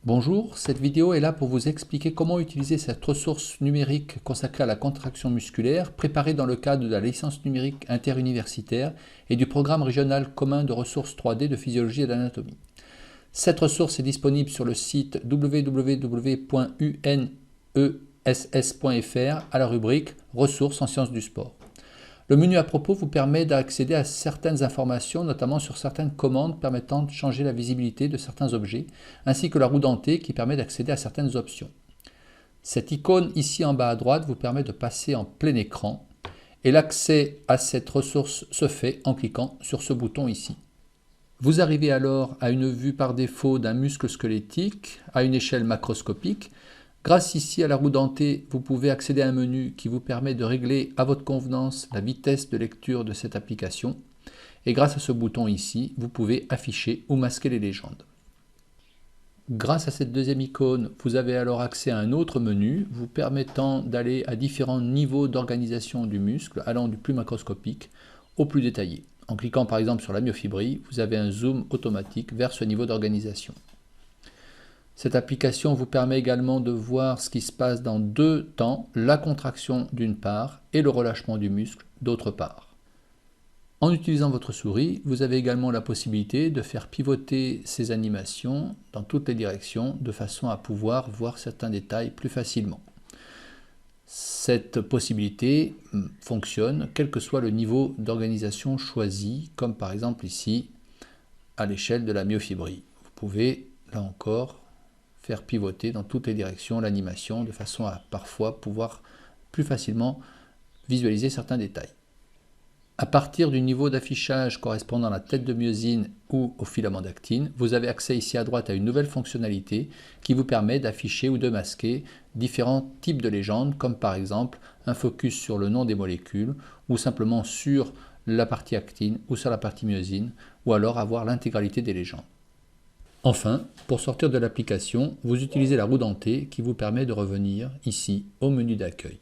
Bonjour, cette vidéo est là pour vous expliquer comment utiliser cette ressource numérique consacrée à la contraction musculaire, préparée dans le cadre de la licence numérique interuniversitaire et du programme régional commun de ressources 3D de physiologie et d'anatomie. Cette ressource est disponible sur le site www.uness.fr à la rubrique Ressources en sciences du sport. Le menu à propos vous permet d'accéder à certaines informations, notamment sur certaines commandes permettant de changer la visibilité de certains objets, ainsi que la roue dentée qui permet d'accéder à certaines options. Cette icône ici en bas à droite vous permet de passer en plein écran et l'accès à cette ressource se fait en cliquant sur ce bouton ici. Vous arrivez alors à une vue par défaut d'un muscle squelettique à une échelle macroscopique. Grâce ici à la roue dentée, vous pouvez accéder à un menu qui vous permet de régler à votre convenance la vitesse de lecture de cette application. Et grâce à ce bouton ici, vous pouvez afficher ou masquer les légendes. Grâce à cette deuxième icône, vous avez alors accès à un autre menu vous permettant d'aller à différents niveaux d'organisation du muscle, allant du plus macroscopique au plus détaillé. En cliquant par exemple sur la myofibrie, vous avez un zoom automatique vers ce niveau d'organisation. Cette application vous permet également de voir ce qui se passe dans deux temps, la contraction d'une part et le relâchement du muscle d'autre part. En utilisant votre souris, vous avez également la possibilité de faire pivoter ces animations dans toutes les directions de façon à pouvoir voir certains détails plus facilement. Cette possibilité fonctionne quel que soit le niveau d'organisation choisi, comme par exemple ici à l'échelle de la myofibrie. Vous pouvez, là encore, faire pivoter dans toutes les directions l'animation de façon à parfois pouvoir plus facilement visualiser certains détails. À partir du niveau d'affichage correspondant à la tête de myosine ou au filament d'actine, vous avez accès ici à droite à une nouvelle fonctionnalité qui vous permet d'afficher ou de masquer différents types de légendes, comme par exemple un focus sur le nom des molécules ou simplement sur la partie actine ou sur la partie myosine, ou alors avoir l'intégralité des légendes. Enfin, pour sortir de l'application, vous utilisez la roue dentée qui vous permet de revenir ici au menu d'accueil.